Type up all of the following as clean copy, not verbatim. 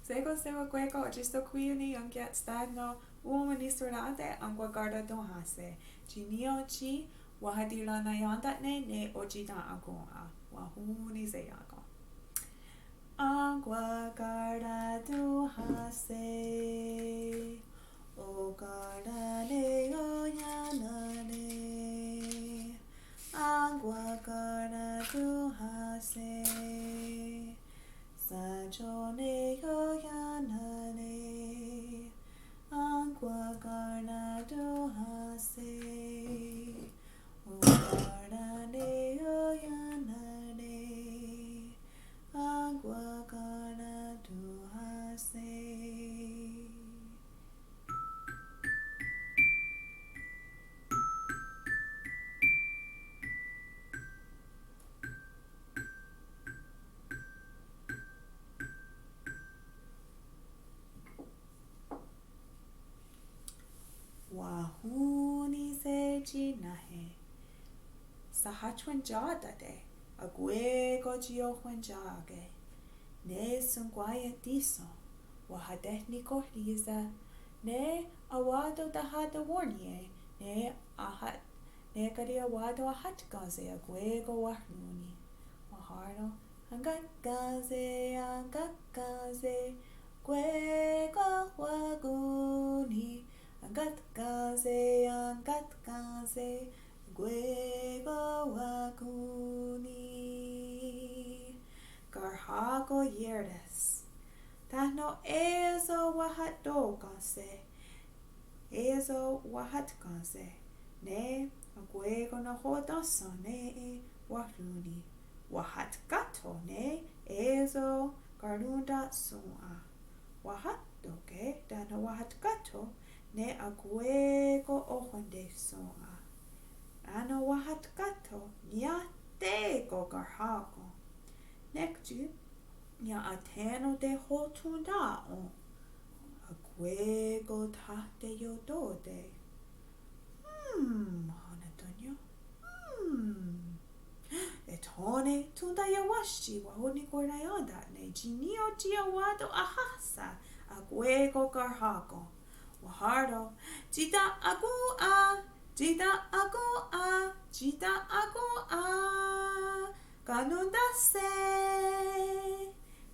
Sego sego kweko ochisto kuyuni yonkiat stagno uomanisturante angwa garda dohase. Tsi Ní chi Wahatirennayén ne ochita akkóha. Wahuni zeyako. Angwa garda dohase. O garda ne oyanane. Angwa garda dohase. Sajone yoyanane. Angwa garda dohase. O garda ne yoyanane. Angwa garda dohase. Wahuni se jinahe. Sahachwan jadade. Akkwé go jiohwan jage. Ne sungwaya diso. Wahatirennayén riza. Ne awado dahada warnie. Ne ahat. Ne kari awado ahat gaze. Akkwé go wahnuni. Waharo. Angat gaze. Akkwé go waguni. Angat gaze, gwego waguni. Garhago yerdes. Tahno ezo wahat dogase. Ezo wahat gaze. Ne, gwego na hodaso ne wahluni. Wahat gato ne, ezo garunda sua. Wahat doge, dano wahat gato. Ne akkwé go ohonde soa. Ano wahat gato nya te go garhago. Nekju nya ateno de hotunda o. Akkwé go tahte yodode. Honatonyo. Etone tunda yawashi wahoni korayada ne jinio jiawado ahasa. Akkwé go garhago. Wahardo, Tsiten'okón, Tsiten'okón, Kanen'shon.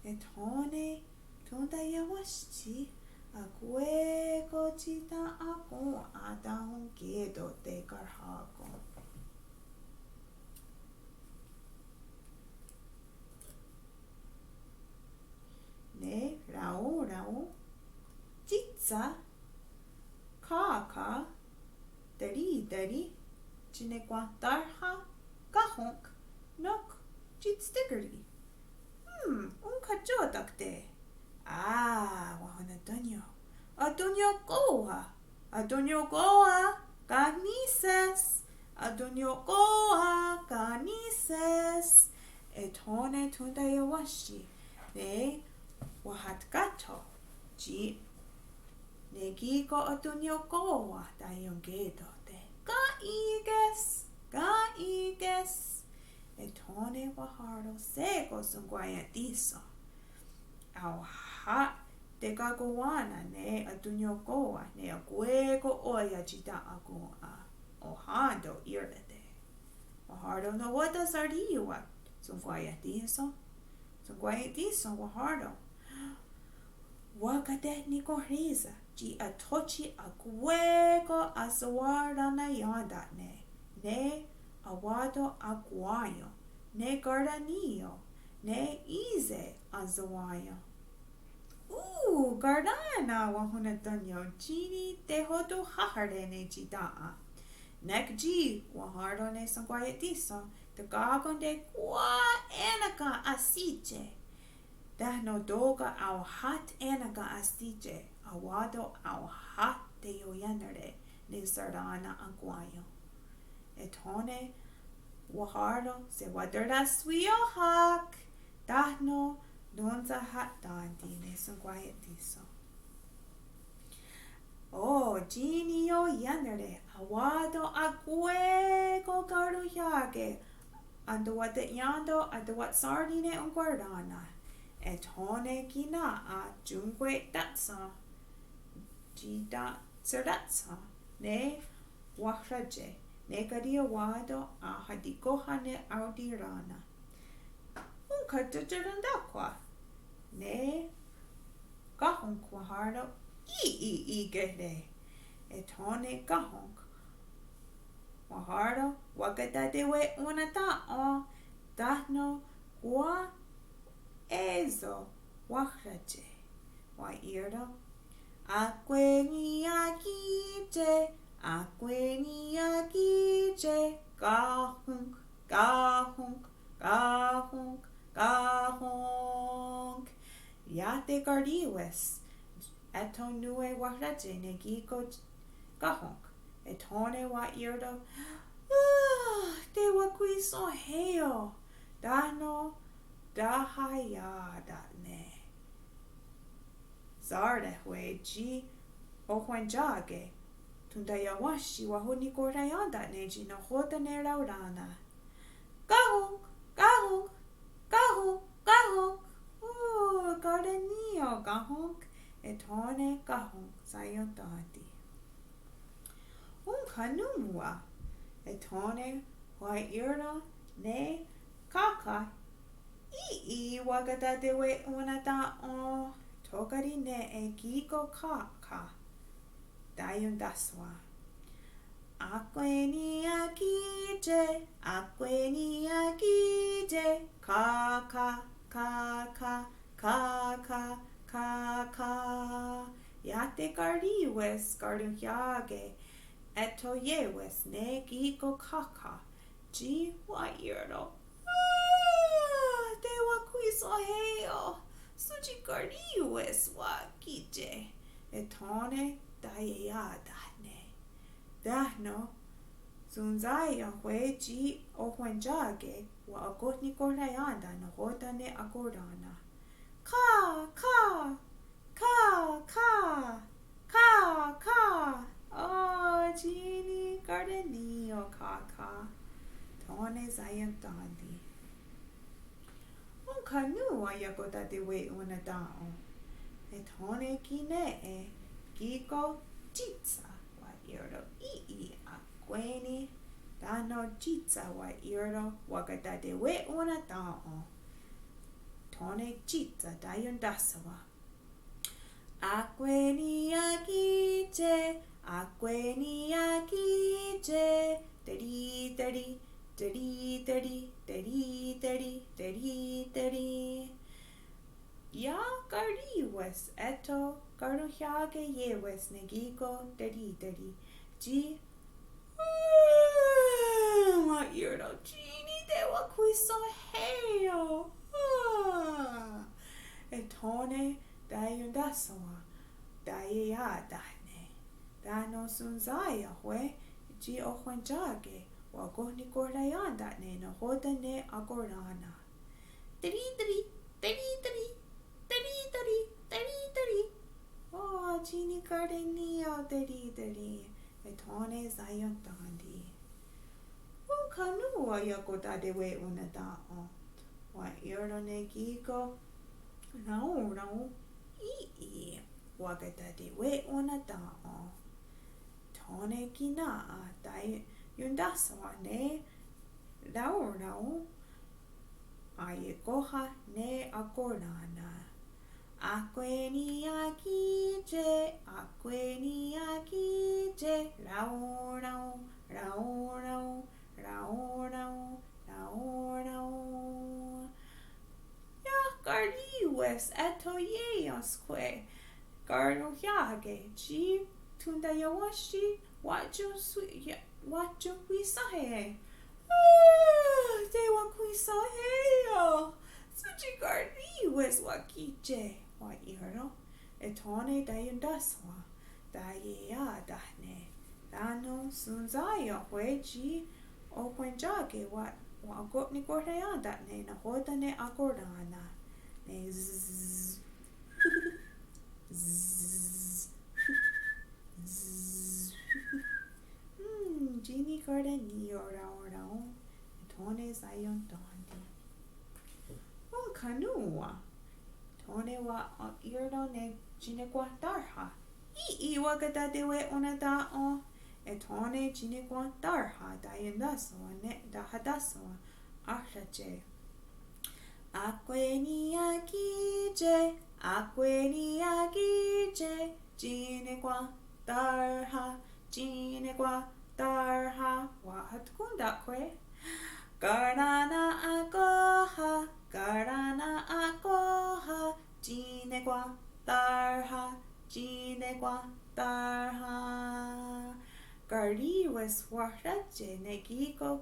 Etone, tunda yawashi, akkwé go Tsiten'okón, adahon gedo de garhago. Ne, rao, Titsa. Ka, dari, Chinekwa darha, kahonk, nok, jitstiggerly. Unkajodakte. Wahonatonyo. Adonyo goa, ganises. Etone tunda yawashi. Ne, wahat gato. Negiko adonyo goa dayongedo de. Gaiges. Etone wahardo sego sungwaya diso. Auha de gagowana ne adonyo goa ne akkwé go oya Tsiten'okón. Ohando irlede. Wahardo no wada sardiwa sungwaya diso. Wahardo. Wahatirennayén riza. Ji atochi akkwé go Wahatirennayén ne awado akwayo. Ne gardanio. Ne ize azawayo. Karenna wahonatonyo. Jini tehodo hahare ne jidaa. Nek ji wahardo ne sangwaya diso. De gagon de kwa enaka asije. Dahno doga auhat enaga asije. Awado auhat de yoyanare ne sardana angwayo. Etone wahardo se wadarda swiohak. Dahno donza hat dandi ne sangwaya diso. Jini yoyanare awado akkwé go gardo yage. Ando wat yando ando wat sardine un guardana. e tone kina a jungwe datsa jida serdatsa ne wahraje ne kadia wado a hadikoha ne audirana unkatajarandakwa ne kahonk wahardo I gede e tone kahonk wahardo wakatadewe unata o dahno wa ezo wahraje wa irdo akkwé ni akítye kahonk kahonk kahonk kahonk yate gardiwes eto nue wahraje ne giko kahonk etone wa irdo te wakwiso heo dano dahaya ne Zardehwe ji ohwenjage tundayawashi wahuni korayanda neji no hota ne laurana kahonk kahonk kahonk kahonk Karenna kahonk etone kahonk sayotati kanumwa etone wa irna ne kaka I wagatadewe unata o Tokari ne e giko ka dayun daswa akkwé ni akítye ka yate gardiwes garduhyage eto yewes ne giko kaka ji wa irdo te wakwiso heo suji gardiwes wa akítye etone dayada ne dahno sunzaya hwe ji ohwenjage wa agotni korayanda no hota ne akorana ka Tsi Ní gardenio kaka tone zayantandi kanu ayakota de we unadao etone kine e giko jitsa wa irdo I akkwé dano jitsa wa irdo wakata de we unadao tone jitsa dayun dasawa akkwé ni akítye Dari ya gardiwes eto garduhyage yewes negiko dari ji wa irdo jini de wakwiso heo etone dayun dasawa dayada ne dano sunzaya hwe ji ohwenjage wa gohni korayanda ne no hoda ne agorana Tsi Ní gardenio dari etone zayantandi kanu ayakota de we unadao wa irdo ne giko no I wagata de we unadao tone kina dai yundasawa ne laurao akóha ne akorana akkwé ni akítye laurao ya gardiwes eto yeoskwe garduhyage ji tundayawashi wajo wisahe te wakwiso heo suji gardiwes wakítye wa irdo etone dayun daswa dayada ne dano sunzaya hwe ji ohwenjage wa agotni korayanda ne na hoda ne agorana ne zzz Jini gardenio rao etone zayantandi kanua tone wa irno ne jinekwa darha. I wakata dewe onata o. Tone jinekwa darha dayendaso ne dahadaso akrache. Akkwé ni akítye, akkwé ni akítye, jinekwa darha, jinekwa darha. Wahatikun akkwé. Karenna akkóha, Karenna akkóha, jinekwa darha, jinekwa darha. Gardi was wahraje negiko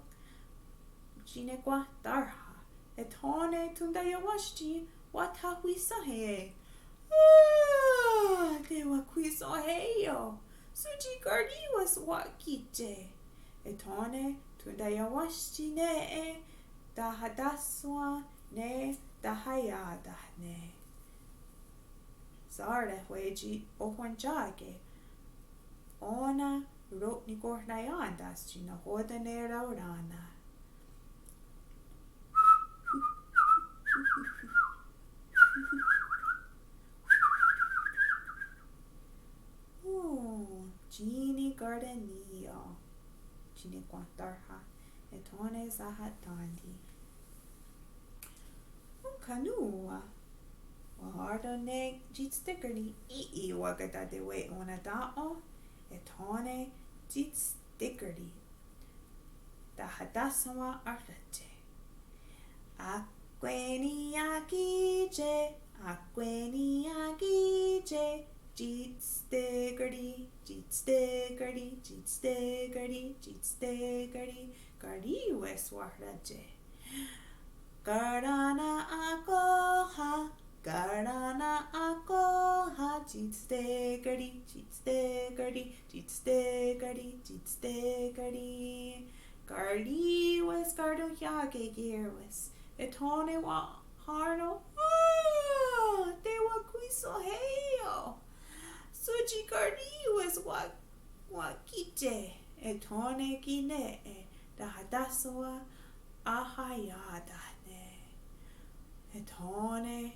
jinekwa darha. Tone tundayawashti watahuisahe. Dewa kuisoheyo. Suji gardi was wakite. Tone tundayawashti ne dahadaswa ne dahayada ne. Zarda weji ohuanjage. Ona rot ni gornayan das jina hoda ne raurana. Gini gardenio. Gini quantarha. Etone zahatandi. Kanua. Wahardo ne jitstickerly ii wagata de we onadao. Etone jitstickerly. Dahadasawa arate. Akkwé ni akítye, akkwé ni akítye, jitstickerly, jitstickerly, jitstickerly, jitstickerly. Gardi wes wahraje. Karenna akkóha, Karenna akkóha, jitstickerly, jitstickerly, jitstickerly, jitstickerly. Gardi wes gardo yage gearwes. Etone wa harno. Te wa quiso heyo. Suji gardi wes wa kite. Etone kine dahadasoa ahayada ne. Etone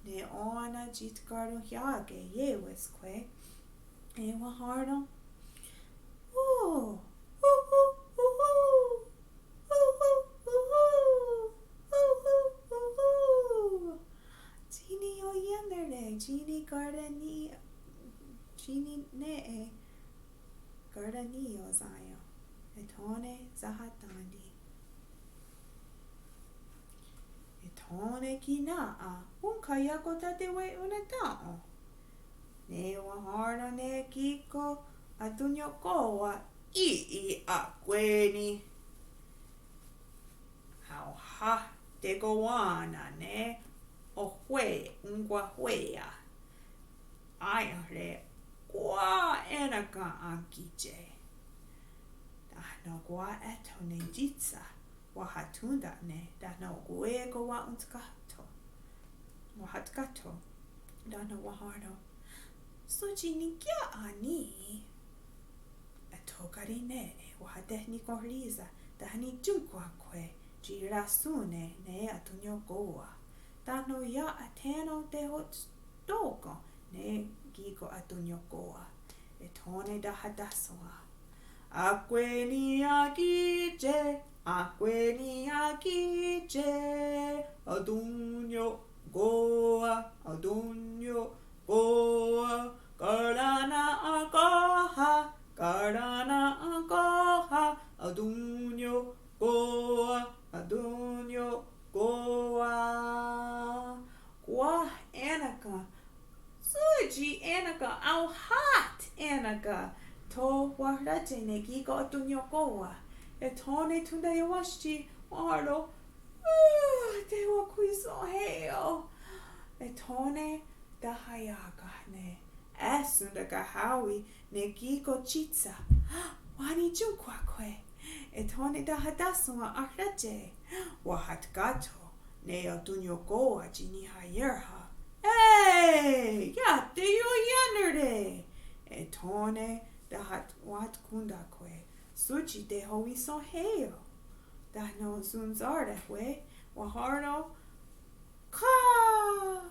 ne ona jit gardo yage ye wes kwe. E wa harno. Tsi Ní Gini Gardeni Tsi Ní Gardenio Zayo Etone Zahatandi Etone Kinaa Unkayakota de we unatao Ne waharno ne kiko atunyokoa I akkwé ni Hauha de goana ne ohwe ungwahwea Ayare kwa enaka akítye Dahno gwa eto ne jitsa Wahatunda ne Dahno gwe go wa untkato Wahatkato Dahno waharno Suji ni kya ani Etokari ne Wahadehni kohliza Dahni junkwa kwe Jirasune ne atunyo goa Dahno ya ateno dehot stoko Ne gigo atunyo goa Etone dahadasoa Akkwé ni akítye Akkwé ni akítye Atunyo goa Atunyo goa Karenna akkóha Karenna akkóha Adunyo goa Adunyo goa Gwa anaka Suji anaka au hot anaka To wahraje ne gigo adunyo goa Etone tunda yawashti Waharo Te wa quiso heo Etone dahayaga ne Esunda gahawi ne gigo chitsa Wani junkwa kwe Etone dahadaswa akraje Wahatgato ne atunyo goa jini hayerha Hey! Ya te yo yanerde Etone dahat wat kunda kwe Suchi de hoiso heo Dahno zunzarde we Waharno Ka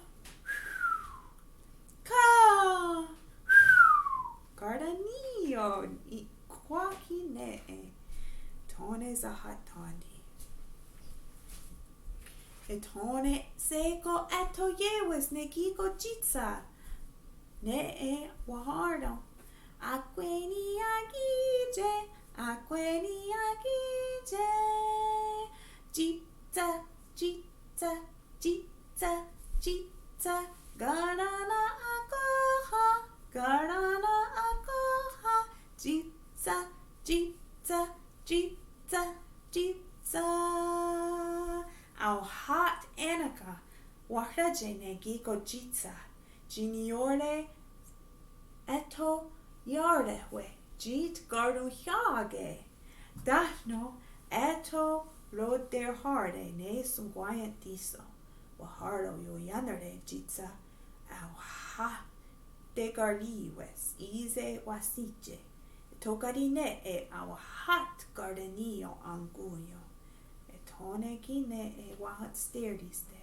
tone zahatani. E tone seko eto yewis ne kiko jitsa. Ne e wahardo. Akkwé ni akítye, akkwé ni akítye. Jitsa, jitsa, jitsa, jitsa. Karenna akkóha, Karenna akkóha. Jitsa, jitsa, jitsa, jitsa. Au hot anaka, Wahatirennayén giko jitsa. Jiniore eto yardehwe, jit gardu hyage. Dahno eto rod der harde ne sungwayant diso. Wahardo yo yanare jitsa. Au ha de gardiwes, ize wasije. Tokarine e au hat gardenio anguyo. Etone kine e wahat sterdiste.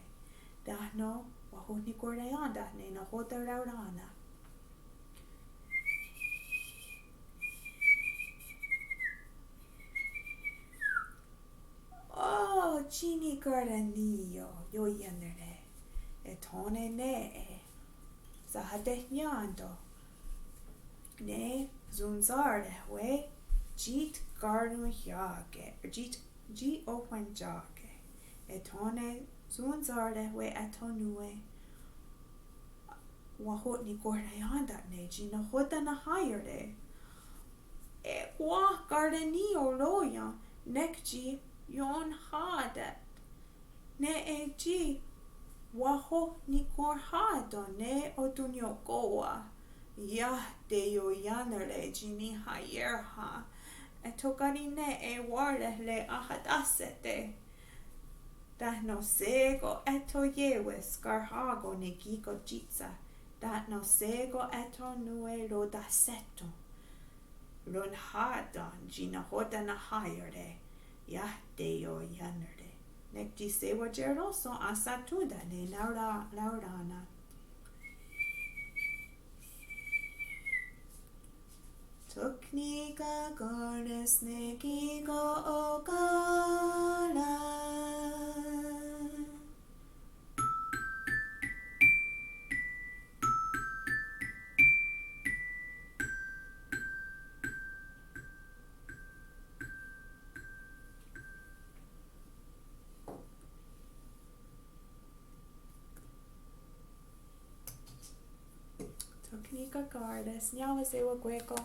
Dahno wahut ni kordayan dahne na hotaraurana. Oh, chini gardenio yo yanare. Etone ne e zahadehnyando. Ne zunzarde we jit gardu hyage. Jit opanjage. Etone zunzarde we etonue. Wahot ni kordayan ne jina hota na hayerde. E wa gardenio loya nekji yon hadet. Ne e ji waho ni korhado ne otunyo goa. Ya de yo yanere jini hayerha. Etokarine e warde le ahadasete. Dahno sego eto yewis garhago ne giko jitsa. Dahno sego eto nue lo daseto. Lon hadan jina hoda na hayerde. Ya de yo yanere. Nekji sewa jeroso asatunda ne laurana. Tuknika gordes nekiko okala. Tuknika gordes, nyawa sewa kweko.